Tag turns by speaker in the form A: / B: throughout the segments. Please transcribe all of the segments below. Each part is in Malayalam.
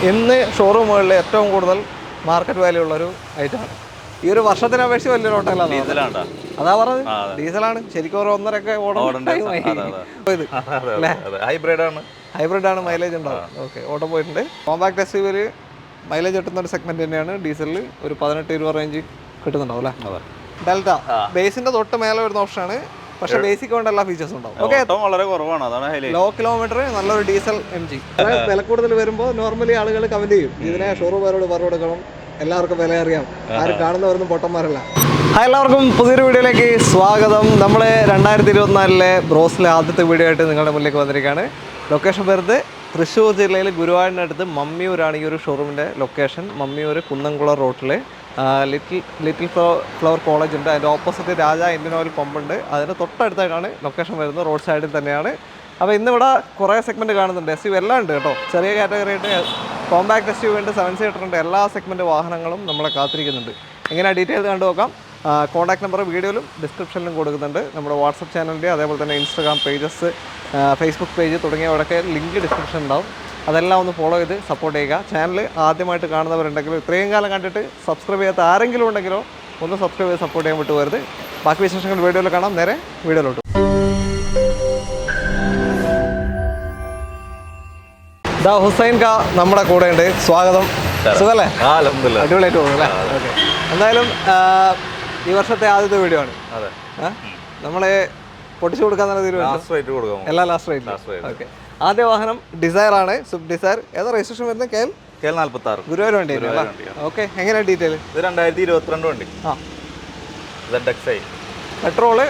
A: ഇന്ന് ഷോറൂമുകളിൽ ഏറ്റവും കൂടുതൽ മാർക്കറ്റ് വാല്യൂ ഉള്ളൊരു ഐറ്റമാണ്. ഈ ഒരു വർഷത്തിനെ അപേക്ഷിച്ച് വലിയൊരു ഓട്ടോയിലാണ്. അതാ പറഞ്ഞത്, ഡീസലാണ്. ശരിക്കും ഒരു 1.5 ഹൈബ്രിഡ് ആണ്, മൈലേജ് ഉണ്ടാവും. ഓക്കെ, ഓട്ടോ പോയിട്ടുണ്ട്. കോമ്പാക്ട് എസ്യുവിൽ മൈലേജ് കിട്ടുന്ന ഒരു സെഗ്മെന്റ് തന്നെയാണ്. ഡീസലിൽ ഒരു 18-20 റേഞ്ച് കിട്ടുന്നുണ്ടാവും അല്ലേ? ഡെൽറ്റ ബേസിന്റെ തൊട്ട് മേലെ വരുന്ന ഓപ്ഷനാണ്. പക്ഷേ ബേസിക് കൊണ്ട് എല്ലാ ഫീച്ചേഴ്സും ഉണ്ടാവും. ഓക്കെ,
B: വളരെ കുറവാണ്, അതാണ്
A: ലോ കിലോമീറ്റർ, നല്ലൊരു ഡീസൽ MG. വില കൂടുതൽ വരുമ്പോൾ നോർമലി ആളുകൾ കമന്റ് ചെയ്യും, ഇതിനെ ഷോറൂമുകാരോട് പറഞ്ഞു കൊടുക്കണം, എല്ലാവർക്കും വില അറിയാം, ആരും കാണുന്നവരൊന്നും പൊട്ടന്മാരല്ല. എല്ലാവർക്കും പുതിയൊരു വീഡിയോയിലേക്ക് സ്വാഗതം. നമ്മൾ 2024 ബ്രോസിലെ ആദ്യത്തെ വീഡിയോ ആയിട്ട് നിങ്ങളുടെ മുന്നിലേക്ക് വന്നിരിക്കുകയാണ്. ലൊക്കേഷൻ വരുന്നത് തൃശ്ശൂർ ജില്ലയിൽ ഗുരുവായൂരിനടുത്ത് മമ്മിയൂരാണ് ഈ ഒരു ഷോറൂമിൻ്റെ ലൊക്കേഷൻ. മമ്മിയൂർ കുന്നംകുളം റോട്ടിൽ ലിറ്റിൽ ഫ്ലവർ കോളേജ് ഉണ്ട്. അതിൻ്റെ ഓപ്പോസിറ്റ് രാജ ഇന്ത്യൻ ഓയിൽ പമ്പുണ്ട്. അതിന് തൊട്ടടുത്തായിട്ടാണ് ലൊക്കേഷൻ വരുന്നത്, റോഡ് സൈഡിൽ തന്നെയാണ്. അപ്പോൾ ഇന്നിവിടെ കുറേ സെഗ്മെൻറ്റ് കാണുന്നുണ്ട്. SUV എല്ലാം ഉണ്ട് കേട്ടോ. ചെറിയ കാറ്റഗറി ആയിട്ട് കോമ്പാക്ട് SUV ഉണ്ട്, 7 സീറ്റർ ഉണ്ട്. എല്ലാ സെഗ്മെൻറ്റ് വാഹനങ്ങളും നമ്മളെ കാത്തിരിക്കുന്നുണ്ട്. എങ്ങനെ ഡീറ്റെയിൽസ് കണ്ടു നോക്കാം. കോൺടാക്ട് നമ്പർ വീഡിയോയിലും ഡിസ്ക്രിപ്ഷനിലും കൊടുക്കുന്നുണ്ട്. നമ്മുടെ വാട്സപ്പ് ചാനലിൻ്റെ, അതേപോലെ തന്നെ ഇൻസ്റ്റാഗ്രാം പേജസ്, ഫേസ്ബുക്ക് പേജ് തുടങ്ങിയവിടെയൊക്കെ ലിങ്ക് ഡിസ്ക്രിപ്ഷൻ ഉണ്ടാവും. അതെല്ലാം ഒന്ന് ഫോളോ ചെയ്ത് സപ്പോർട്ട് ചെയ്യുക. ചാനൽ ആദ്യമായിട്ട് കാണുന്നവരുണ്ടെങ്കിലും ഇത്രയും കാലം കണ്ടിട്ട് സബ്സ്ക്രൈബ് ചെയ്യാത്ത ആരെങ്കിലും ഉണ്ടെങ്കിലോ ഒന്ന് സബ്സ്ക്രൈബ് ചെയ്ത് സപ്പോർട്ട് ചെയ്യാൻ വിട്ടുപോകരുത്. ബാക്കി വിശേഷങ്ങൾ വീഡിയോയിൽ കാണാം. നേരെ വീഡിയോയിലോട്ട്. ഹുസൈൻ കാ നമ്മുടെ കൂടെ ഉണ്ട്. സ്വാഗതം. സുഖല്ലേ? അടിപൊളിയായിട്ട് പോകും അല്ലേ? ഓക്കെ, എന്തായാലും ഈ വർഷത്തെ ആദ്യത്തെ വീഡിയോ ആണ്. നമ്മളെ പൊട്ടിച്ചു കൊടുക്കാൻ തന്നെ തീരുമാനം. എല്ലാ ലാസ്റ്റ് റേറ്റ്. ഓക്കെ, ആദ്യ വാഹനം ഡിസയർ ആണ്, സ്വിഫ്റ്റ് ഡിസയർ. ഏതാ രജിസ്ട്രേഷൻ വരുന്നത്? KL 46 ഗുരുവായൂർ വണ്ടി. ഓക്കെ, എങ്ങനെയാണ് ഡീറ്റെയിൽ?
B: 2022 വണ്ടി.
A: പെട്രോള്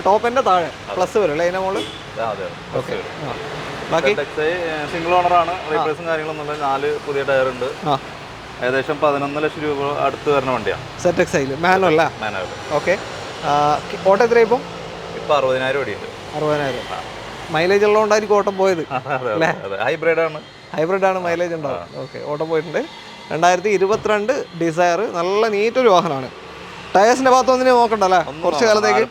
A: ടോപ്പിന്റെ താഴെ പ്ലസ് വരും അല്ലേ അതിന്റെ മോള്? ഓക്കെ, ബാക്കി
B: സിംഗിൾ ഓണർ ആണ്. റീപ്ലേസും കാര്യങ്ങളൊന്നും 4 പുതിയ ടയർ ഉണ്ട്. ഏകദേശം 11 ലക്ഷം രൂപ അടുത്ത് വരുന്ന വണ്ടിയാണ്.
A: ZXi manual. ഓക്കെ, ഓട്ടോ എത്ര ഇപ്പം?
B: 60,000 ഓടിയുണ്ട്.
A: 60,000. മൈലേജ് ഉള്ളതുകൊണ്ടായിരിക്കും ഓട്ടം പോയത്. ഹൈബ്രിഡ് ആണ്, മൈലേജ് ഉണ്ടാവും. ഓക്കെ, ഓട്ടം പോയിട്ടുണ്ട്. 2022 ഡിസയർ. നല്ല നീറ്റൊരു വാഹനമാണ്. ടയേഴ്സിന്റെ ഭാഗത്ത് ഒന്നിനെ നോക്കണ്ടല്ലേ? കുറച്ച് കാലത്തേക്ക്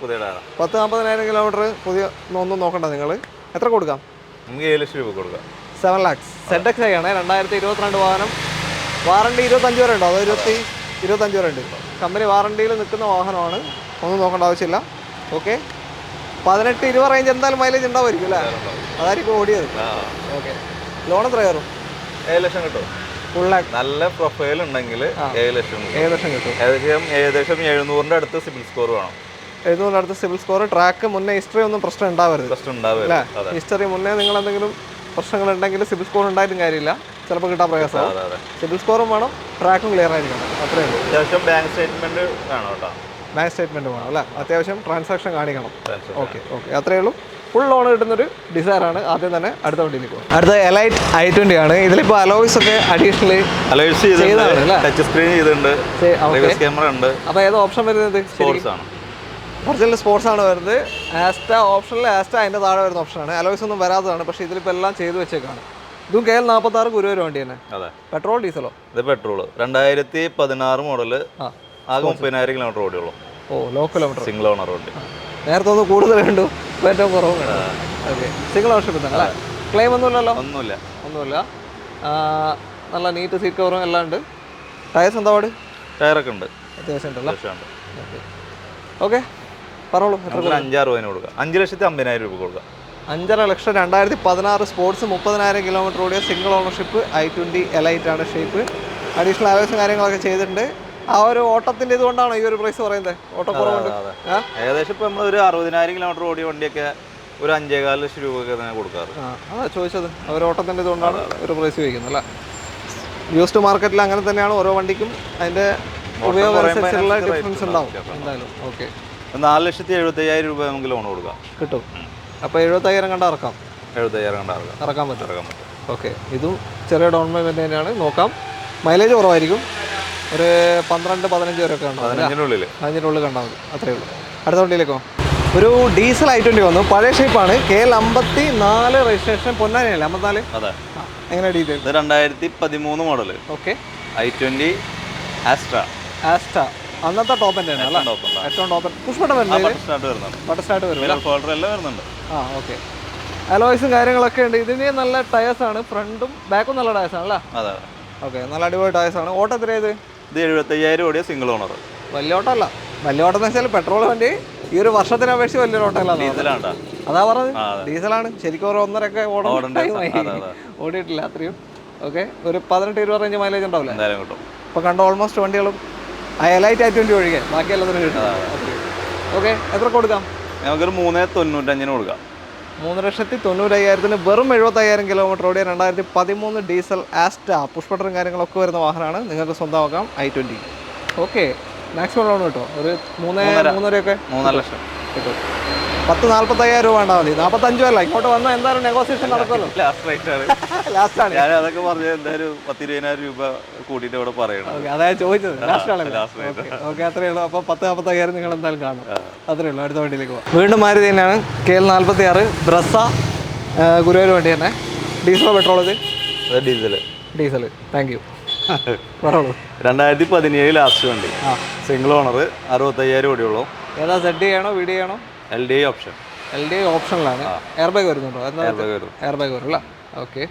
A: 40,000 കിലോമീറ്റർ പുതിയ ഒന്നും നോക്കണ്ട. നിങ്ങൾ എത്ര കൊടുക്കാം?
B: 7 ലക്ഷം രൂപ കൊടുക്കാം.
A: 7 lakhs. ZXi ആണ്, 2022 വാഹനം. വാറണ്ടി 25 വരെ ഉണ്ടോ? അതോ 25 വരെ ഉണ്ട്. കമ്പനി വാറണ്ടിയിൽ നിൽക്കുന്ന വാഹനമാണ്, ഒന്നും നോക്കേണ്ട ആവശ്യമില്ല. ഓക്കെ, 18-20 റേഞ്ച് എന്തായാലും മൈലേജ് ഉണ്ടാവുമായിരിക്കും അല്ലേ? അതായിരിക്കും ഓടിയത്. ഓക്കെ, ലോൺ എത്ര കയറും?
B: 7 ലക്ഷം കിട്ടും.
A: ഫുൾ
B: നല്ല പ്രൊഫൈൽ ഉണ്ടെങ്കിൽ 7 ലക്ഷം
A: കിട്ടും.
B: ഏകദേശം 700-ന്റെ അടുത്ത് സിബിൽ സ്കോർ വേണം.
A: 700 അടുത്ത് സിബിൽ സ്കോർ. ട്രാക്ക് മുന്നേ ഹിസ്റ്ററി ഒന്നും പ്രശ്നം ഉണ്ടാവരുത്. ഹിസ്റ്ററി മുന്നേ നിങ്ങൾ എന്തെങ്കിലും പ്രശ്നങ്ങൾ ഉണ്ടെങ്കിൽ സിബിൽ സ്കോർ ഉണ്ടായിട്ടും കാര്യമില്ല, ചിലപ്പോൾ കിട്ടാൻ പ്രയാസമാണ്. സിബിൽ സ്കോറും വേണം, ട്രാക്കും ക്ലിയർ ആയിരിക്കണം. അത്രയേ ഉള്ളൂ.
B: അത്യാവശ്യം ബാങ്ക് സ്റ്റേറ്റ്മെന്റ് വേണം കേട്ടോ.
A: ബാങ്ക് സ്റ്റേറ്റ്മെന്റ് വേണം അല്ലേ? അത്യാവശ്യം ട്രാൻസാക്ഷൻ കാണിക്കണം. ഓക്കെ, അത്രയേ ഉള്ളൂ. ഫുൾ ലോൺ കിട്ടുന്നൊരു ഡിസയറാണ്. ആദ്യം തന്നെ അടുത്ത വണ്ടിയിലേക്ക് പോകും. അടുത്ത എലൈറ്റ് i20 ആണ്. ഇതിലിപ്പോൾ അലോയ്സ് ഒക്കെ അഡീഷണലി
B: ടച്ച് സ്ക്രീൻ ചെയ്തിട്ടുണ്ട്, ക്യാമറ ഉണ്ട്.
A: അപ്പോൾ ഏത് ഓപ്ഷൻ വരുന്നത്? ഒറിജിനൽ സ്പോർട്സ് ആണ് വരുന്നത്. ആസ്റ്റ ഓപ്ഷനിൽ ആസ്റ്റ അതിൻ്റെ താഴെ വരുന്ന ഓപ്ഷനാണ്. അലോയ്സ് ഒന്നും വരാത്തതാണ്, പക്ഷേ ഇതിലിപ്പോൾ എല്ലാം ചെയ്തു വെച്ചേക്കാണ്. ഇതും KL 46 ഗുരുവായൂർ വണ്ടി തന്നെ. അതെ, പെട്രോൾ ഡീസലോ? ഇത്
B: പെട്രോൾ. 2016 മോഡല്. ആകെ 30,000 കിലോമീറ്റർ ഓടിയുള്ളൂ.
A: ഓ, ലോ കിലോമീറ്റർ.
B: സിംഗിൾ ഓണർ വണ്ടി.
A: നേരത്തെ ഒന്ന് കൂടുതൽ കണ്ടു, ഏറ്റവും കുറവും കണ്ടു. ഓക്കെ, സിംഗിൾ ഓണർഷിപ്പ് തന്നെ അല്ലേ? ക്ലെയിം ഒന്നുമില്ലല്ലോ? ഒന്നുമില്ല. നല്ല നീറ്റ് സീറ്റ് കവറും എല്ലാം ഉണ്ട്. ടയേഴ്സ് എന്താ പാട്?
B: ടയറൊക്കെ ഉണ്ട്,
A: അത്യാവശ്യം ഉണ്ടല്ലോ. ഓക്കെ, പറഞ്ഞോളൂ.
B: 5,60,000 കൊടുക്കാം. 5,50,000 രൂപ കൊടുക്കാം.
A: 5.5 ലക്ഷം. 2016 സ്പോർട്സ്, 30,000 കിലോമീറ്റർ ഓടിയ സിംഗിൾ ഓണർഷിപ്പ് i20 എലൈറ്റ് ആണ് ഷേപ്പ്. അഡീഷണൽ അലോയ്സും കാര്യങ്ങളൊക്കെ ചെയ്തിട്ടുണ്ട്. ആ ഒരു ഓട്ടത്തിന്റെ ഇതുകൊണ്ടാണോ ഈ ഒരു പ്രൈസ് പറയുന്നത്? ഓട്ടോ കുറവുണ്ട്.
B: ഏകദേശം ഇപ്പൊ നമ്മൾ ഒരു 60,000 കിലോമീറ്റർ ഓടിയ വണ്ടിയൊക്കെ ഒരു 5.25 ലക്ഷം രൂപയൊക്കെ തന്നെ കൊടുക്കാറ്.
A: അതാ ചോദിച്ചത്. അവർ ഓട്ടത്തിന്റെ ഇതുകൊണ്ടാണ് ഒരു പ്രൈസ് ചോദിക്കുന്നത് അല്ലേ? യൂസ്ഡ് മാർക്കറ്റിൽ അങ്ങനെ തന്നെയാണ്. ഓരോ വണ്ടിക്കും അതിന്റെ ഉപയോഗ ഡിഫറൻസ് ഉണ്ടാവും എന്തായാലും. ഓക്കെ,
B: 4,75,000 രൂപ നമുക്ക് ലോൺ കൊടുക്കാം.
A: കിട്ടും. അപ്പോൾ 75,000 കണ്ട ഇറക്കാം.
B: 75,000 കണ്ട
A: ഇറക്കാൻ പറ്റും. ഓക്കെ, ഇതും ചെറിയ ഡൗൺ പേയ്മെന്റ് തന്നെയാണ്. നോക്കാം. മൈലേജ് കുറവായിരിക്കും, ഒരു 12-15 വരെ ഒക്കെ ഉണ്ടാവും. 15-നുള്ളിൽ കണ്ടാൽ മതി. അത്രയേ ഉള്ളൂ. അടുത്ത വണ്ടിയിലേക്കോ? ഒരു ഡീസൽ i20 വന്നു. പഴയ ഷേപ്പാണ്. KL 54 registration. പൊന്നാനിയല്ലേ? 54.
B: അതെ.
A: എങ്ങനെ detail?
B: 2013 model.
A: Okay,
B: i20 Astra.
A: അന്നത്തെ ടോപ്പ് തന്നെ അല്ലേ? ഏറ്റവും ടോപ്പ്. പുഷ് ബട്ടൺ വരുന്നുണ്ട്. ബട്ടർ സ്റ്റാർട്ട്
B: വരുന്നുണ്ട്.
A: ഓക്കെ, അലോയ്സും കാര്യങ്ങളൊക്കെ ഉണ്ട്. ഇതിന് നല്ല ടയേഴ്സ് ആണ്. ഫ്രണ്ടും ബാക്കും നല്ല ടയേഴ്സ് ആണല്ലേ? ഓക്കെ, നല്ല അടിപൊളി ടയേഴ്സാണ്. ഓട്ടം എത്രയത്?
B: ഇത് 75,000 ഓടിയ സിംഗിൾ ഓണർ.
A: വലിയ ഓട്ടമല്ല. വലിയ ഓട്ടം എന്ന് വെച്ചാൽ പെട്രോൾ വണ്ടി ഈ ഒരു വർഷത്തിനെ അപേക്ഷിച്ച് വലിയൊരു ഓട്ടമല്ല.
B: ഡീസലാണ്ടാ?
A: അതാ പറഞ്ഞത്, ഡീസലാണ്. ശരിക്കും ഒരു 1.5 ഓടിയിട്ടില്ല അത്രയും. ഓക്കെ, ഒരു 18-20 റേഞ്ച് മൈലേജ് ഉണ്ടാവില്ല
B: എന്തായാലും കിട്ടും.
A: ഇപ്പോൾ കണ്ട ഓൾമോസ്റ്റ് വണ്ടികളും എലൈറ്റ് I20 ഒഴികെ ബാക്കി എല്ലാത്തിനും കിട്ടും. ഓക്കെ, എത്ര കൊടുക്കാം?
B: നമുക്കൊരു 3,95,000 കൊടുക്കാം.
A: 3,95,000 വെറും 75,000 കിലോമീറ്റർ ഓടിയ 2013 ഡീസൽ ആസ്റ്റ പുഷ് ബട്ടറും കാര്യങ്ങളൊക്കെ വരുന്ന വാഹനമാണ്. നിങ്ങൾക്ക് സ്വന്തമാക്കാം I20. ഓക്കെ, മാക്സിമം ലോൺ കിട്ടും. ഒരു 3.5
B: ലക്ഷം
A: കിട്ടും. 10,45,000 രൂപ വേണ്ടാൽ മതി. 45 അല്ല, ഇങ്ങോട്ട് വന്നാൽ എന്തായാലും നെഗോസിയേഷൻ നടക്കുമല്ലോ. ലാസ്റ്റാണ്.
B: ഞാൻ അതൊക്കെ പറഞ്ഞ എന്തായാലും 10,20,000 രൂപ കൂട്ടിയിട്ട് ഇവിടെ പറയണം.
A: അതായത് ചോദിച്ചത് ലാസ്റ്റാണല്ലോ. ഓക്കെ, അത്രയേ ഉള്ളൂ. അപ്പോൾ 10,45,000 നിങ്ങൾ എന്തായാലും കാണും. അത്രയേ ഉള്ളൂ. അടുത്ത വണ്ടിയിലേക്ക് പോകാം. വീണ്ടും മാരുതി തന്നെയാണ്. KL 46 ബ്രസ, ഗുരുവായൂർ വണ്ടി തന്നെ. ഡീസലോ പെട്രോൾ? ഇത് ഡീസൽ. Thank you. പറഞ്ഞോളൂ.
B: 2017 ലാസ്റ്റ് വണ്ടി, സിംഗിൾ ഓണർ, 65,000 ഓടിയുള്ളൂ.
A: ഏതാ, ZD ആണോ VD ആണോ?
B: LDI option.
A: LDI ഓപ്ഷനിലാണ്. എയർ ബാഗ് വരുന്നുണ്ടോ? എയർ ബാഗ് വരും അല്ല. ഓക്കെ,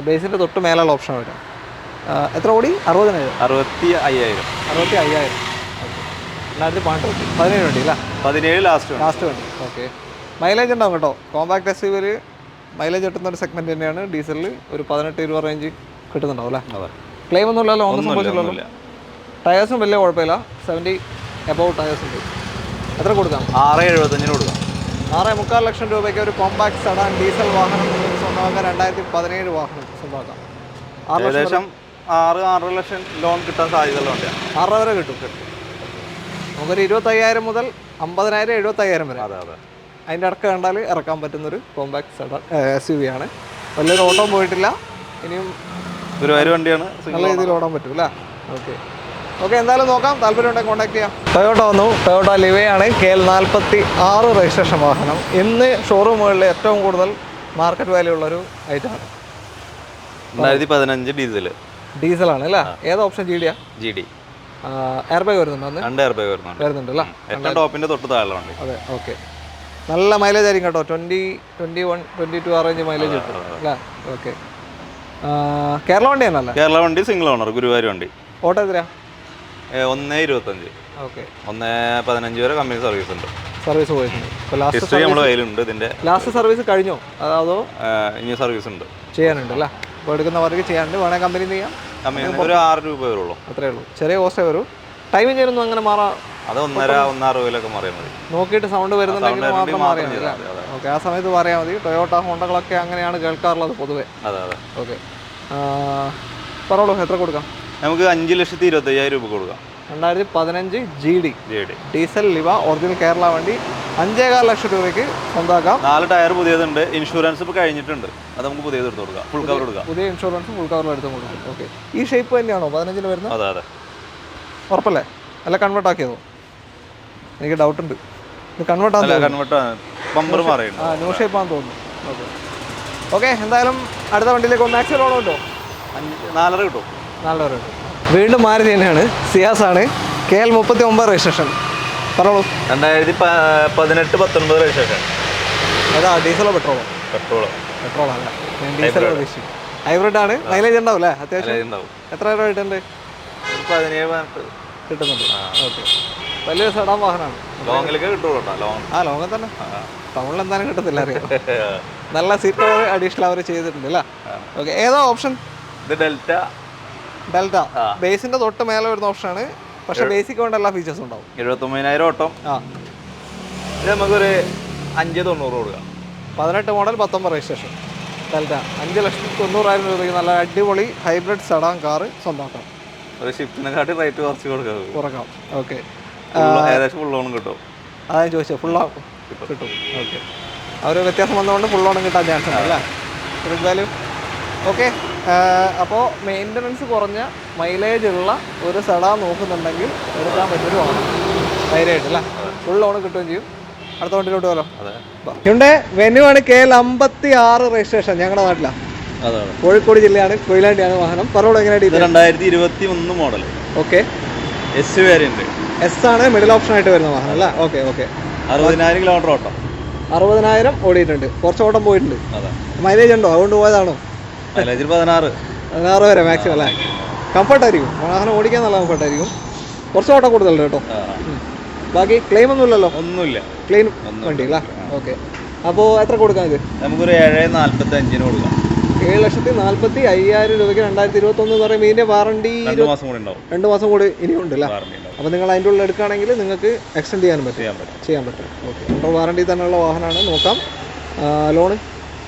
A: ബേസിൻ്റെ തൊട്ട് മേലുള്ള ഓപ്ഷൻ വരും. എത്ര ഓടി? 60,000.
B: 65,000.
A: 65,000. ഓക്കെ, 2017 വണ്ടി അല്ല?
B: 17 ലാസ്റ്റ്
A: വണ്ടി. ഓക്കെ, മൈലേജ് ഉണ്ടാവും കേട്ടോ. കോമ്പാക്ട് SUV മൈലേജ് കിട്ടുന്ന ഒരു സെഗ്മെന്റ് തന്നെയാണ്. ഡീസലിൽ ഒരു 18-20 റേഞ്ച് കിട്ടുന്നുണ്ടാവും അല്ലേ? ക്ലെയിം ഒന്നും ഇല്ലല്ലോ, ഒന്നും സംഭവിച്ചില്ലല്ലോ. ടയേഴ്സും വലിയ കുഴപ്പമില്ല. 70 എബവ് ടയേഴ്സ് ഉണ്ട്. എത്ര കൊടുക്കാം?
B: 6,75,000 കൊടുക്കാം.
A: 6.25 ലക്ഷം രൂപയ്ക്ക് ഒരു കോമ്പാക്ട് സെഡാൻ ഡീസൽ വാഹനം നിങ്ങൾക്ക് സ്വന്തമാക്കാൻ 2017 വാഹനം സ്വന്തമാക്കാം.
B: ഏകദേശം 6-6.5 ലക്ഷം ലോൺ കിട്ടാൻ സാധ്യതയുള്ള വണ്ടിയാണ്.
A: 6 വരെ കിട്ടും. നമുക്കൊരു 25,000 മുതൽ 50,000 75,000 വരെ. അതിൻ്റെ ഇടക്ക് കണ്ടാൽ ഇറക്കാൻ പറ്റുന്നൊരു കോമ്പാക്ട് സെഡാൻ SUV ആണ്. വലിയൊരു ഓട്ടം പോയിട്ടില്ല. ഇനിയും
B: ഗുരുവായൂർ വണ്ടിയാണ്.
A: നല്ല രീതിയിൽ ഓടാൻ പറ്റും അല്ലേ? ഓക്കെ, എന്തായാലും നോക്കാം. താല്പര്യം ഉണ്ടെങ്കിൽ കോൺടാക്ട് ചെയ്യാം. ടൊയോട്ട വന്നു. ടൊയോട്ട ലിവയാണ്. KL 46 രജിസ്ട്രേഷൻ വാഹനം. ഇന്ന് ഷോറൂമുകളിൽ ഏറ്റവും കൂടുതൽ മാർക്കറ്റ് വാല്യൂ ഉള്ളൊരു ഐറ്റമാണ്.
B: 2015
A: ഡീസലാണ് അല്ലേ? ഏത് ഓപ്ഷൻ?
B: GD.
A: എയർ ബാഗ് വരുന്നുണ്ടോ?
B: 2 എയർ ബാഗ്
A: വരുന്നുണ്ട് അല്ലേ?
B: ഏറ്റവും ടോപ്പിന്റെ തൊട്ട് താഴെ വണ്ടി.
A: അതെ. ഓക്കെ, നല്ല മൈലേജ് ആയിരിക്കും കേട്ടോ. 20, 21, 22 ആ റേഞ്ച് മൈലേജ് കിട്ടും അല്ലേ? ഓക്കെ, കേരള വണ്ടി തന്നെയല്ലേ?
B: കേരള വണ്ടി, സിംഗിൾ ഓണർ, ഗുരുവായൂർ വണ്ടി.
A: ഓട്ടോ എത്രയാ?
B: 1.25.
A: ഓക്കെ,
B: 1.15 വരെ കമ്പനി സർവീസ് ഉണ്ട്.
A: സർവീസ് പോയിട്ടുണ്ട്.
B: ഹിസ്റ്ററി നമ്മുടെ കയ്യിലുണ്ട്. ഇതിന്റെ
A: ലാസ്റ്റ് സർവീസ് കഴിഞ്ഞോ അതോ
B: ഇനി സർവീസ് ഉണ്ട്,
A: ചെയ്യാനുണ്ട് അല്ലേ? അപ്പോൾ എടുക്കുന്നവർക്ക് ചെയ്യാനുണ്ട്. വേണമെങ്കിൽ കമ്പനി ചെയ്യാം.
B: കമ്പനി ഒരു 6 രൂപ വരുള്ളൂ.
A: അത്രേ ഉള്ളൂ. ചെറിയ കോസ്റ്റേ വരും. ടൈമിംഗ് ചെയ്യുന്നു അങ്ങനെ മാറാം.
B: അത് 1.5-1.60 മാറിയാൽ മതി.
A: നോക്കിയിട്ട് സൗണ്ട് വരുന്നുണ്ടെങ്കിൽ മാത്രം മാറിയാൽ മതി. ഓക്കെ, ആ സമയത്ത് പറയാൻ മതി. ടൊയോട്ട ഹോണ്ടകളൊക്കെ അങ്ങനെയാണ് കേൾക്കാറുള്ളത് പൊതുവെ. ഓക്കെ, പറഞ്ഞോളൂ. എത്ര കൊടുക്കാം?
B: നമുക്ക് 5,25,000 രൂപ കൊടുക്കാം.
A: 2015 GD ഡീസൽ ലിവ ഒറിജിനൽ കേരള വണ്ടി 5.25 ലക്ഷം രൂപയ്ക്ക് സ്വന്തമാക്കാം.
B: 4 ടയർ പുതിയതുണ്ട്. ഇൻഷുറൻസ് ഇപ്പോൾ കഴിഞ്ഞിട്ടുണ്ട്. അത് നമുക്ക് പുതിയത് എടുത്ത് കൊടുക്കാം. ഫുൾ കവർ കൊടുക്കാം.
A: പുതിയ ഇൻഷുറൻസ് ഫുൾ കവറിൽ എടുത്ത് കൊടുക്കും. ഓക്കെ, ഈ ഷേപ്പ് തന്നെയാണോ 15 വരുന്നത്?
B: അതെ.
A: ഉറപ്പല്ലേ? അല്ല കൺവേർട്ട് ആക്കിയതോ? എനിക്ക് ഡൗട്ട് ഉണ്ട്. ഇത് കൺവേർട്ട് ന്യൂ ഷേപ്പ് ആണെന്ന് തോന്നുന്നു. ഓക്കെ, എന്തായാലും അടുത്ത വണ്ടിയിലേക്ക് മാക്സിമം ലോണുണ്ടോ?
B: 4.5 കിട്ടും.
A: 4 കിട്ടും. വീണ്ടും മാരുതി തന്നെയാണ്. സിയാസ് ആണ്. KL 39 registration. പറഞ്ഞോളൂ.
B: 2018-19 രജിസ്ട്രേഷൻ.
A: ഏതാ, ഡീസലോ പെട്രോളോ? പെട്രോളല്ല, ഡീസലോ പ്രതീക്ഷിക്കും. ഹൈബ്രിഡ് ആണ്. മൈലേജ് ഉണ്ടാവും അല്ലേ? അത്യാവശ്യം. എത്ര രൂപ കിട്ടുന്നുണ്ട്?
B: 17
A: കിട്ടുന്നുണ്ട്. ഓക്കെ, വലിയൊരു സെഡാൻ വാഹനമാണ്.
B: ലോങ്ങിലേക്ക് കിട്ടുള്ളൂ.
A: ലോങ്ങിൽ തന്നെ. ടൗണിൽ എന്തായാലും കിട്ടത്തില്ല, അറിയാം. നല്ല സീറ്റ് കവർ അഡീഷണൽ അവർ ചെയ്തിട്ടുണ്ട് അല്ലേ? ഓക്കെ, ഏതാ ഓപ്ഷൻ?
B: ഇത്
A: ഡെൽറ്റ. ബേസിന്റെ തൊട്ട് മേലെ വരുന്ന ഓപ്ഷനാണ്. പക്ഷെ ബേസിക് കൊണ്ട് എല്ലാ ഫീച്ചേഴ്സും ഉണ്ടാവും.
B: 79,000 ഓട്ടം. ഇത് നമുക്കൊരു 5,90,000 കൊടുക്കാം.
A: 18 മോഡൽ 19 രജിസ്ട്രേഷൻ ഡെൽറ്റ. 5,90,000 രൂപയ്ക്ക് നല്ല അടിപൊളി ഹൈബ്രിഡ് സെഡാൻ കാറ് സ്വന്തമാക്കാം.
B: ഒരു ഷിഫ്റ്റിനെക്കാട്ടി റേറ്റ് കുറച്ച്
A: കുറക്കാം. ഓക്കെ,
B: ഏകദേശം ഫുൾ ലോണും കിട്ടും.
A: അതാണ് ചോദിച്ചത്. ഫുൾ കിട്ടും. ഓക്കെ, ആ ഒരു വ്യത്യാസം വന്നതുകൊണ്ട് ഫുൾ ലോണും കിട്ടാൻ ചാൻസ് ഉണ്ട് അല്ലേ? Credit value. ഓക്കെ, അപ്പോൾ മെയിൻ്റനൻസ് കുറഞ്ഞ മൈലേജ് ഉള്ള ഒരു സെഡാൻ നോക്കുന്നുണ്ടെങ്കിൽ എടുക്കാൻ പറ്റൊരു വാഹനം ധൈര്യമായിട്ട് അല്ലേ? ഫുൾ ലോൺ കിട്ടുകയും ചെയ്യും. അടുത്ത വണ്ടിയിലോട്ട് പോലോ. ഇവിടെ വെന്യൂ ആണ്. KL 56 registration. ഞങ്ങളുടെ നാട്ടിലാണ്. കോഴിക്കോട് ജില്ലയാണ്. കൊയിലാണ്ടിയാണ് വാഹനം. പറഞ്ഞോളൂ, എങ്ങനെയായിട്ട്?
B: 2021 model.
A: Okay,
B: S variant.
A: S ആണ് മിഡിൽ ഓപ്ഷൻ ആയിട്ട് വരുന്ന വാഹനം അല്ലേ? ഓക്കെ,
B: 60,000 കിലോമീറ്റർ ഓട്ടം.
A: 60,000 ഓടിയിട്ടുണ്ട്. കുറച്ച് ഓട്ടം പോയിട്ടുണ്ട്. മൈലേജ് ഉണ്ടോ? അതുകൊണ്ട് പോയതാണോ?
B: മൈലേജ് 16.
A: 16 വരെ മാക്സിമം അല്ലേ? കംഫർട്ടായിരിക്കും, വാഹനം ഓടിക്കാൻ നല്ല കംഫർട്ടായിരിക്കും. കുറച്ച് ഓട്ടം കൂടുതലുണ്ട് കേട്ടോ. ബാക്കി ക്ലെയിം ഒന്നുമില്ലല്ലോ?
B: ഒന്നുമില്ല,
A: ക്ലെയിം വണ്ടി അല്ല. ഓക്കെ, അപ്പോൾ എത്ര കൊടുക്കാം ഇത്?
B: നമുക്കൊരു 7,45 കൊടുക്കാം.
A: 7,45,000 രൂപയ്ക്ക് 2021 എന്ന് പറയുമ്പോൾ ഇതിൻ്റെ വാറണ്ടി
B: 2 മാസം കൂടി ഉണ്ടാവും.
A: 2 മാസം കൂടി ഇനിയുണ്ട് അല്ലേ? അപ്പോൾ നിങ്ങൾ അതിൻ്റെ ഉള്ളിൽ എടുക്കുകയാണെങ്കിൽ നിങ്ങൾക്ക് എക്സ്റ്റെൻഡ് ചെയ്യാൻ പറ്റും. ഓക്കെ, അണ്ടർ വാറണ്ടി തന്നെയുള്ള വാഹനമാണ്. നോക്കാം. ലോണ്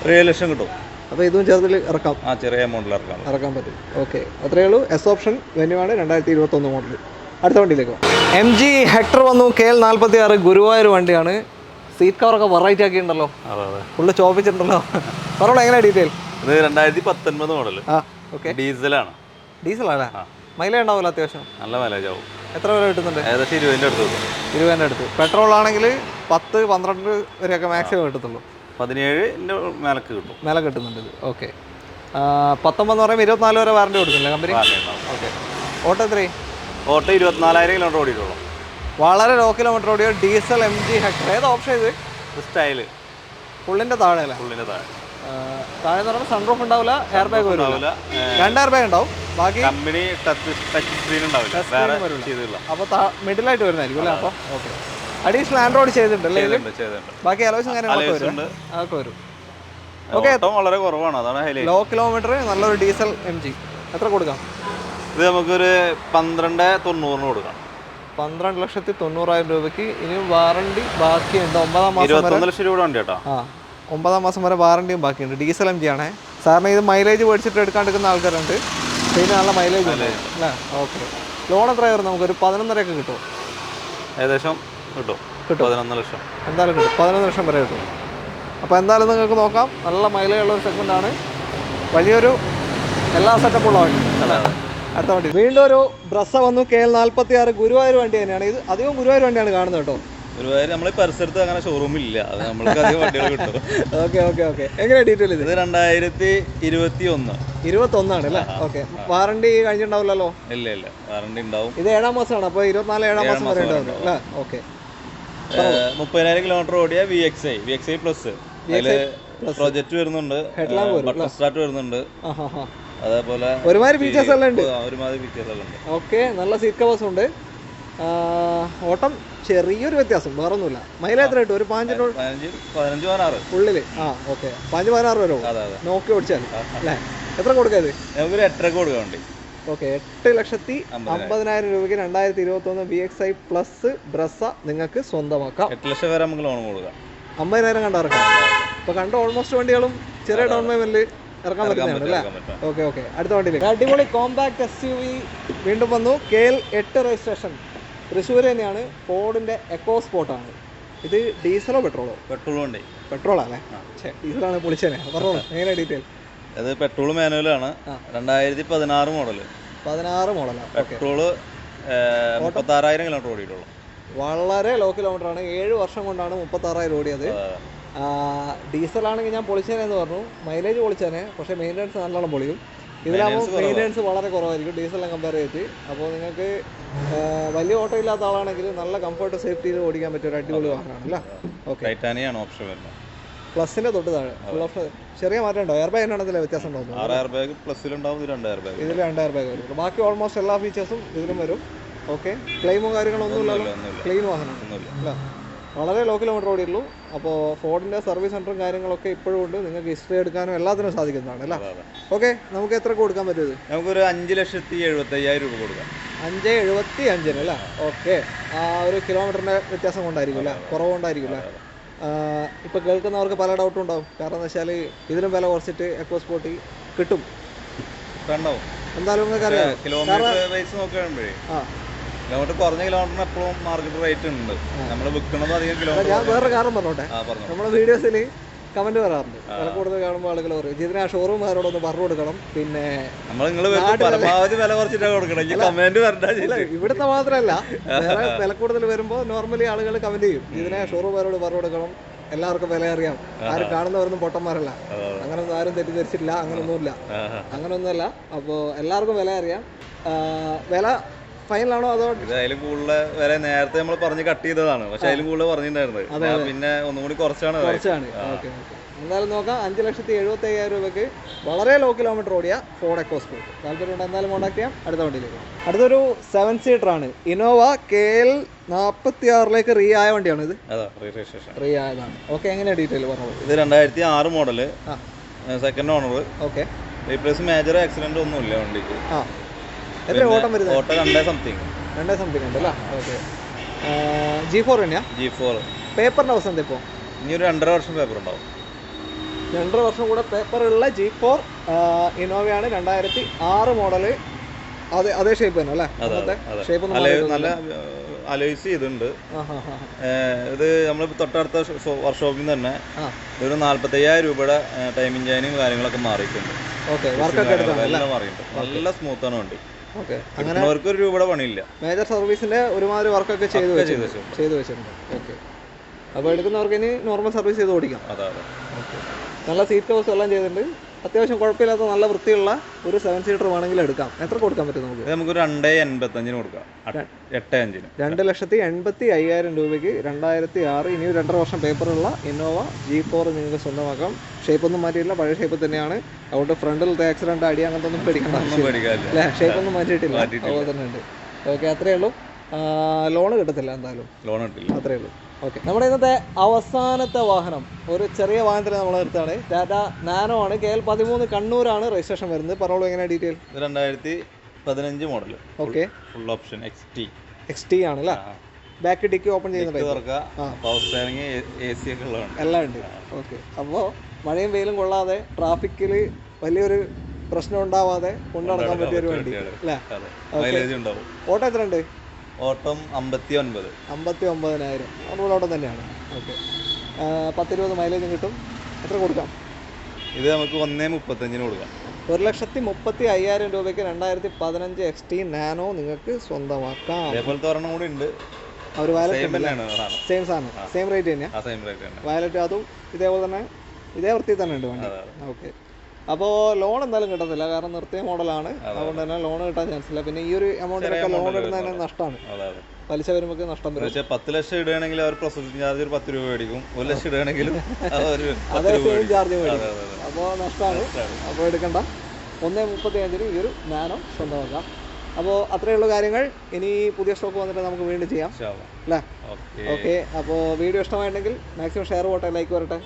B: 7 ലക്ഷം കിട്ടും.
A: അപ്പോൾ ഇതും ചെറുതിൽ ഇറക്കാം,
B: ചെറിയ എമൗണ്ടിൽ
A: ഇറക്കാൻ പറ്റും. ഓക്കെ, അത്രയേ ഉള്ളൂ. എസ് ഓപ്ഷൻ വെന്യൂവാണ്, 2021 മോഡൽ. അടുത്ത വണ്ടിയിലേക്ക് പോകാം. MG ഹെക്ടർ വന്നു. KL 46 ഗുരുവായൂർ വണ്ടിയാണ്. സീറ്റ് കവറൊക്കെ വെറൈറ്റി ആക്കി ഉണ്ടല്ലോ, ഫുള്ള് ചോപ്പിച്ചിട്ടുണ്ടല്ലോ. പറഞ്ഞോളൂ, എങ്ങനെയാണ് ഡീറ്റെയിൽ?
B: ഇത് 2019 മോഡൽ.
A: ഓക്കെ,
B: ഡീസലാണ്.
A: ഡീസലാണ്. മൈലേജ് ഉണ്ടാവില്ല, അത്യാവശ്യം നല്ല
B: മൈലേജ് ആവും.
A: എത്ര വരെ കിട്ടുന്നുണ്ട്?
B: ഏകദേശം 20ൻ്റെ അടുത്ത് കിട്ടും.
A: 20ൻ്റെ അടുത്ത്. പെട്രോൾ ആണെങ്കിൽ 10-12 വരെയൊക്കെ മാക്സിമം കിട്ടത്തുള്ളൂ.
B: 17ൻ്റെ മേലക്ക് കിട്ടും,
A: മേലെ കിട്ടുന്നുണ്ട് ഇത്. ഓക്കെ, 19 എന്ന് പറയുമ്പോൾ 24 വരെ വാറണ്ടി കൊടുക്കുന്നില്ല കമ്പനി? ഓക്കെ, ഓട്ടോ എത്രയും?
B: ഓട്ടോ 24,000 കിലോമീറ്റർ ഓടിയിട്ടുള്ളൂ.
A: വളരെ ലോ കിലോമീറ്റർ ഓടിയോ ഡീസൽ MG ഹെക്ടർ. ഏത് ഓപ്ഷൻ ഇത്?
B: സ്റ്റൈല്
A: ഫുള്ളിൻ്റെ താഴെ അല്ലേ?
B: ഫുള്ളിൻ്റെ താഴെ.
A: താഴെ എന്ന് പറയുമ്പോൾ സൺറൂഫ് ഉണ്ടാവില്ല, എയർ ബാഗ് വരില്ല. 2 എയർ ബാഗ് ഉണ്ടാവും, ബാക്കി
B: കമ്പനി ടച്ച് സ്ക്രീൻ ഉണ്ടാവില്ല, വേറെ ചെയ്തില്ല.
A: അപ്പോൾ മിഡിലായിട്ട് വരുന്നതായിരിക്കും അല്ലേ? അപ്പോൾ ഓക്കെ, അഡീഷണൽ ആൻഡ്രോയിഡ് ചെയ്തിട്ടുണ്ടല്ലേ ഇതിൽ? ബാക്കി അലോയ്സും കാര്യങ്ങളൊക്കെ വരും, അതൊക്കെ വരും. ഓക്കെ,
B: വളരെ കുറവാണ്, അതാണ് ഹൈലൈറ്റ്.
A: ലോ കിലോമീറ്റർ നല്ലൊരു ഡീസൽ MG. എത്ര കൊടുക്കാം
B: ഇത്? നമുക്കൊരു 12,90 കൊടുക്കാം.
A: 12,90,000 രൂപയ്ക്ക്. ഇനി വാറണ്ടി ബാക്കിയുണ്ട്. 9-ാം മാസം
B: 21 ലക്ഷം രൂപ വണ്ടി കേട്ടോ.
A: 9-ാം മാസം വരെ വാറണ്ടിയും ബാക്കിയുണ്ട്. ഡീസൽ MG ആണേ. സാറിന് ഇത് മൈലേജ് മേടിച്ചിട്ട് എടുക്കാണ്ടിരിക്കുന്ന ആൾക്കാരുണ്ട്, പിന്നെ നല്ല മൈലേജ് അല്ലേ? ഓക്കെ, ലോൺ എത്ര ആയിരുന്നു? നമുക്കൊരു 11.5 കിട്ടും,
B: ഏകദേശം കിട്ടും. 11 ലക്ഷം
A: എന്തായാലും കിട്ടും. 11 ലക്ഷം വരെ കിട്ടും. അപ്പോൾ എന്തായാലും നിങ്ങൾക്ക് നോക്കാം. നല്ല മൈലേജ് ഉള്ള ഒരു സെഗ്മെൻ്റാണ്, വലിയൊരു എല്ലാ സെറ്റപ്പുള്ള വണ്ടി. അടുത്ത വണ്ടി വീണ്ടും ഒരു ബ്രസ വന്നു. KL 46 ഗുരുവായൂർ വണ്ടി തന്നെയാണ്. ഇത് അധികം ഗുരുവായൂർ വണ്ടിയാണ് കാണുന്നത് കേട്ടോ.
B: ഗുരുവായൂർ നമ്മളെ പരിസരത്ത് അങ്ങനെ ഷോറൂമില്ല, അത് നമ്മൾക്ക് അധികം വണ്ടികൾ കിട്ടും.
A: ഓക്കെ, എങ്ങനെയാണ് ഡീറ്റെയിൽ? ഇത്
B: 2021
A: ആണ് അല്ലേ? ഓക്കെ, വാറണ്ടി കഴിഞ്ഞിട്ടുണ്ടാവില്ലല്ലോ?
B: ഇല്ല, വാറണ്ടി ഉണ്ടാവും.
A: ഇത് 7-ാം മാസമാണ്, അപ്പോൾ 24 7-ാം മാസം വരെ ഉണ്ടാവും അല്ലേ? ഓക്കെ,
B: 30,000 കിലോമീറ്റർ ഓടിയ VXI പ്ലസ് പ്രൊജക്ട് വരുന്നുണ്ട്, ബട്ടൺ സ്റ്റാർട്ട് വരുന്നുണ്ട്, അതേപോലെ
A: ഒരുമാതിരി ഫീച്ചേഴ്സ് എല്ലാം ഉണ്ട്.
B: ഓക്കെ,
A: നല്ല സീറ്റ് കവേഴ്സ് ഉണ്ട്. ഓട്ടം ചെറിയൊരു വ്യത്യാസം, വേറെ ഒന്നുമില്ല. മൈലേജ് എത്ര കിട്ടും? ഒരു 15-16 ഉള്ളിൽ. ഓക്കെ, 15-16 വരും നോക്കി ഓടിച്ചാൽ അല്ലേ? എത്ര കൊടുക്കാം ഇത്?
B: നമുക്കൊരു 8 കൊടുക്കാം.
A: ഓക്കെ, 8,50,000 രൂപയ്ക്ക് 2021 VXI പ്ലസ് ബ്രസ നിങ്ങൾക്ക് സ്വന്തമാക്കാം.
B: 8 ലക്ഷം വരെ നമുക്ക് ലോൺ കൊടുക്കാം.
A: 50,000 കണ്ടിറക്കാം. ഇപ്പോൾ കണ്ട ഓൾമോസ്റ്റ് വണ്ടികളും ചെറിയ ഡൗൺ പേയ്മെന്റിൽ ഇറക്കാൻ പറ്റുന്നതാണ് അല്ലേ? ഓക്കെ, അടുത്ത വണ്ടിയിലേക്ക്. അടിപൊളി കോമ്പാക്ട് SUV വീണ്ടും വന്നു. KL 8 രജിസ്ട്രേഷൻ, തൃശ്ശൂർ തന്നെയാണ്. ഫോർഡിൻ്റെ എക്കോ സ്പോർട്ടാണ്. ഇത് ഡീസലോ പെട്രോളോ? പെട്രോളാണേ. ഡീസലാണ് പൊളിച്ചേനെ. പറഞ്ഞോളൂ, എങ്ങനെയാണ് ഡീറ്റെയിൽ?
B: അത് പെട്രോൾ മാനുവലാണ്. 2016 മോഡൽ.
A: 16 മോഡലാണ്.
B: പെട്രോള് 36,000 കിലോമീറ്റർ ഓടിയിട്ടുള്ളൂ.
A: വളരെ ലോ കിലോമീറ്റർ ആണ്. 7 വർഷം കൊണ്ടാണ് 36,000 ഓടിയത്. ഡീസലാണെങ്കിൽ ഞാൻ പൊളിച്ചേനെന്ന് പറഞ്ഞു, മൈലേജ് പൊളിച്ചേനെ, പക്ഷേ മെയിൻ്റനൻസ് നല്ലോണം പൊളിയും. ഇതിലാകുമ്പോൾ മെയിൻ്റനൻസ് വളരെ കുറവായിരിക്കും ഡീസലിനെ കമ്പയർ ചെയ്തിട്ട്. അപ്പോൾ നിങ്ങൾക്ക് വലിയ ഓട്ടോ ഇല്ലാത്ത ആളാണെങ്കിൽ നല്ല കംഫർട്ട് സേഫ്റ്റിയിൽ ഓടിക്കാൻ പറ്റിയ ഒരു അടിപൊളി വാഹനമാണ് അല്ലേ? ഓക്കെ,
B: ടൈറ്റാനിയാണ് ഓപ്ഷൻ വരുന്നത്.
A: പ്ലസിൻ്റെ തൊട്ട് താഴെ ഫുൾ ഓപ്ഷൻ. ചെറിയ മാറ്റം ഉണ്ടോ? എയർ ബാഗ് ആണെന്നതിൽ വ്യത്യാസം ഉണ്ടാവും.
B: 6 എയർ ബാഗ് പ്ലസിലുണ്ടാവും, ഇതിൽ 2 എയർ ബാഗ്
A: വരും. ബാക്കി ഓൾമോസ്റ്റ് എല്ലാ ഫീച്ചേഴ്സും ഇതിലും വരും. ഓക്കെ, ക്ലെയിമോ കാര്യങ്ങളൊന്നും ഇല്ലല്ലോ? ക്ലെയിം വാഹനം അല്ല, വളരെ ലോ കിലോമീറ്റർ ഓടിയുള്ളൂ. അപ്പോൾ ഫോർഡിൻ്റെ സർവീസ് സെൻറ്ററും കാര്യങ്ങളൊക്കെ ഇപ്പോഴും ഉണ്ട്, നിങ്ങൾക്ക് ഹിസ്റ്ററി എടുക്കാനും എല്ലാത്തിനും സാധിക്കുന്നതാണ് അല്ലേ? ഓക്കെ, നമുക്ക് എത്ര കൊടുക്കാൻ പറ്റും ഇത്?
B: നമുക്കൊരു 5,75,000 രൂപ കൊടുക്കാം.
A: 5,75 അല്ലേ? ഓക്കെ, ആ ഒരു കിലോമീറ്ററിൻ്റെ വ്യത്യാസം കൊണ്ടായിരിക്കും അല്ലേ? കുറവുകൊണ്ടായിരിക്കും അല്ലേ? ഇപ്പോൾ കേൾക്കുന്നവർക്ക് പല ഡൗട്ടും ഉണ്ടാവും. കാരണം എന്താ വെച്ചാൽ ഇതിനും വില കുറച്ചിട്ട് എക്കോ സ്പോർട്ട് കിട്ടും എന്തായാലും നിങ്ങൾക്ക് അറിയാം.
B: കിലോമീറ്റർ കുറഞ്ഞ കിലോമീറ്ററിന് എപ്പോഴും മാർക്കറ്റ് റേറ്റ് ഉണ്ട്. നമ്മൾ വിൽക്കുന്നത് അധികം കിലോമീറ്റർ.
A: ഞാൻ വേറെ കാരണം പറഞ്ഞോട്ടെ, നമ്മുടെ വീഡിയോസിൽ കമന്റ് വരാറുണ്ട്, വില കൂടുതൽ കാണുമ്പോൾ ആളുകൾ പറയും ഇതിന് ആ ഷോറൂമുകാരോടൊന്ന് പറഞ്ഞു കൊടുക്കണം. പിന്നെ
B: പരമാവധി വില കുറച്ചിട്ടാണ് കൊടുക്കണം.
A: ഇവിടുത്തെ മാത്രമല്ല, വേറെ വില കൂടുതൽ വരുമ്പോൾ നോർമലി ആളുകൾ കമന്റ് ചെയ്യും ഇതിനെ ഷോറൂമുകാരോട് പറഞ്ഞു കൊടുക്കണം, എല്ലാവർക്കും വില അറിയാം, ആരും കാണുന്നവരൊന്നും പൊട്ടന്മാരല്ല, അങ്ങനൊന്നും ആരും തെറ്റിദ്ധരിച്ചിട്ടില്ല, അങ്ങനൊന്നുമില്ല. അപ്പോൾ എല്ലാവർക്കും വില അറിയാം. വില ഫൈനലാണോ അതോ
B: ഇത് അതിലും കൂടുതൽ വില നേരത്തെ നമ്മൾ പറഞ്ഞ് കട്ട് ചെയ്തതാണ്, പക്ഷെ അതിലും കൂടുതൽ പറഞ്ഞിട്ടുണ്ടായിരുന്നത് ഞാൻ പിന്നെ ഒന്നും കൂടി കുറച്ചാണ്
A: കുറച്ചാണ്? ഓക്കെ ഓക്കെ, എന്തായാലും നോക്കാം. 5,75,000 രൂപയ്ക്ക് വളരെ ലോ കിലോമീറ്റർ ഓടിയ ഫോർഡ് എക്കോസ്പോർട്ട്. താല്പര്യമുണ്ട് എന്തായാലും കോൺടാക്ട് ചെയ്യാം. അടുത്ത വണ്ടിയിലേക്ക്. അടുത്തൊരു 7 സീറ്റർ ആണ്, ഇന്നോവ KL 46 റീ ആയ വണ്ടിയാണ് ഇത്. റീ ആയതാണ്. ഓക്കെ, എങ്ങനെയാണ് ഡീറ്റെയിൽ പറഞ്ഞത്?
B: ഇത് 2006 model, second owner.
A: Okay,
B: replace major accident ഒന്നുമില്ല വണ്ടിക്ക്.
A: എത്ര ഓട്ടം വരുന്നത്?
B: ഓട്ടം 2 സംതിങ്
A: ഉണ്ട് അല്ലേ? ഓക്കെ, G4 തന്നെയാ?
B: G4.
A: പേപ്പറിൻ്റെ അവസ്ഥ എന്താ ഇപ്പോൾ?
B: ഇനി ഒരു 2.5 വർഷം പേപ്പർ ഉണ്ടാവും.
A: 2.5 വർഷം കൂടെ പേപ്പറുള്ള G4 ഇന്നോവയാണ്, 2006 മോഡല്. അതേ ഷേപ്പ് തന്നെ അല്ലേ? ഷേപ്പ്
B: നല്ല അലോയ്സ് ചെയ്തിട്ടുണ്ട്. ഇത് നമ്മൾ തൊട്ടടുത്ത വർക്ക്ഷോപ്പിൽ നിന്ന് തന്നെ ഒരു 45,000 രൂപയുടെ ടൈമിംഗ് ചൈനും കാര്യങ്ങളൊക്കെ മാറിയിട്ടുണ്ട്. നല്ല സ്മൂത്ത് ആണ് വണ്ടി. അങ്ങനെ അവർക്ക് ഒരു രൂപയുടെ പണിയില്ല.
A: മേജർ സർവീസിന്റെ ഒരുമാതിരി വർക്കൊക്കെ ചെയ്തു വെച്ചിട്ടുണ്ട്. ഓക്കെ, അപ്പോൾ എടുക്കുന്നവർക്ക് ഇനി നോർമൽ സർവീസ് ചെയ്ത് ഓടിക്കാം. ഓക്കെ, നല്ല സീറ്റ് കവേഴ്സ് എല്ലാം ചെയ്തിട്ടുണ്ട്. അത്യാവശ്യം കുഴപ്പമില്ലാത്ത നല്ല വൃത്തിയുള്ള ഒരു 7 സീറ്റർ വേണമെങ്കിൽ എടുക്കാം. എത്ര കൊടുക്കാൻ പറ്റും നമുക്ക്?
B: നമുക്ക് 2,85,000 കൊടുക്കാം.
A: 2,85,000 രൂപയ്ക്ക് 2006 ഇനി 2.5 വർഷം പേപ്പറുള്ള ഇന്നോവ G4 നിങ്ങൾക്ക് സ്വന്തമാക്കാം. ഷേപ്പൊന്നും മാറ്റിയിട്ടില്ല, പഴയ ഷേപ്പ് തന്നെയാണ്. അതുകൊണ്ട് ഫ്രണ്ടിലത്തെ ആക്സിഡന്റ് അടി അങ്ങനത്തെ ഒന്നും പേടിക്കണ്ട അല്ലേ? ഷേപ്പൊന്നും മാറ്റിയിട്ടില്ല, അതുപോലെ തന്നെ ഉണ്ട്. ഓക്കെ, അത്രയേ ഉള്ളൂ. ലോണ് കിട്ടത്തില്ല എന്തായാലും,
B: ലോൺ കിട്ടില്ല,
A: അത്രയേ ഉള്ളൂ. ഓക്കെ, നമ്മുടെ ഇന്നത്തെ അവസാനത്തെ വാഹനം ഒരു ചെറിയ വാഹനത്തിന് നമ്മൾ എടുത്താണ്. ടാറ്റ നാനോ ആണ്, KL 13 കണ്ണൂരാണ് രജിസ്ട്രേഷൻ വരുന്നത്. പറഞ്ഞോളൂ എങ്ങനെയാണ് detail?
B: 2015 model.
A: Okay,
B: full option XT
A: ആണ് അല്ലേ? ബാക്ക് ഡിക്കി ഓപ്പൺ ചെയ്യുന്ന
B: പവർ സ്റ്റിയറിംഗ്, AC ഒക്കെ ഉള്ളതാണ്,
A: എല്ലാം ഉണ്ട്. ഓക്കെ, അപ്പോൾ മഴയും വെയിലും കൊള്ളാതെ ട്രാഫിക്കിൽ വലിയൊരു പ്രശ്നം ഉണ്ടാവാതെ കൊണ്ടുനടക്കാൻ പറ്റിയ ഒരു വണ്ടി അല്ലേ? ഓട്ടോ എത്ര ഉണ്ട്?
B: ഓട്ടം
A: 59,000 റോഡ് ഓട്ടം തന്നെയാണ്. ഓക്കെ, 10-20 മൈലേജും കിട്ടും. എത്ര കൊടുക്കാം?
B: ഇത് നമുക്ക് 1,35,000 കൊടുക്കാം.
A: 1,35,000 രൂപയ്ക്ക് 2015 XT നാനോ നിങ്ങൾക്ക് സ്വന്തമാക്കാം.
B: അതേപോലത്തെ ഒരെണ്ണം കൂടി ഉണ്ട്.
A: അവർ സെയിം സാധനം, സെയിം റേറ്റ് തന്നെയാണ്. വയലറ്റ് അതും ഇതേപോലെ തന്നെ, ഇതേ വൃത്തിയിൽ തന്നെ ഉണ്ട് വണ്ടി. ഓക്കെ, അപ്പോൾ ലോൺ എന്തായാലും കിട്ടത്തില്ല, കാരണം നിർത്തിയ മോഡലാണ്. അതുകൊണ്ട് തന്നെ ലോൺ കിട്ടാൻ ചാൻസ് ഇല്ല. പിന്നെ ഈ ഒരു എമൗണ്ടിനൊക്കെ ലോൺ ഇടുന്നതിന് നഷ്ടമാണ്, പലിശ വരുമ്പോൾ നഷ്ടം വരും.
B: 10 ലക്ഷം ഇടുകയാണെങ്കിൽ അവർ പ്രോസസിംഗ് ചാർജ് ഒരു 10 രൂപ മേടിക്കും. 1 ലക്ഷം ഇടുകയാണെങ്കിലും
A: അതേ സെയിം ചാർജ് മേടിക്കും. അപ്പോൾ നഷ്ടമാണ്. അപ്പോൾ എടുക്കണ്ട. 1,35,000 ഈ ഒരു നാനോ സ്വന്തമാക്കാം. അപ്പോൾ അത്രയുള്ള കാര്യങ്ങൾ. ഇനി പുതിയ സ്റ്റോക്ക് വന്നിട്ട് നമുക്ക് വീണ്ടും ചെയ്യാം അല്ലേ? ഓക്കെ, അപ്പോൾ വീഡിയോ ഇഷ്ടമായിട്ടുണ്ടെങ്കിൽ മാക്സിമം ഷെയർ പോട്ടെ, ലൈക്ക് വരട്ടെ.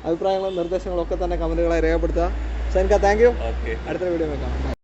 A: അഭിപ്രായങ്ങളും നിർദ്ദേശങ്ങളും ഒക്കെ തന്നെ കമൻറ്റുകളായി രേഖപ്പെടുത്തുക. സൈനിക, താങ്ക് യു. അടുത്ത വീഡിയോ കാണാം.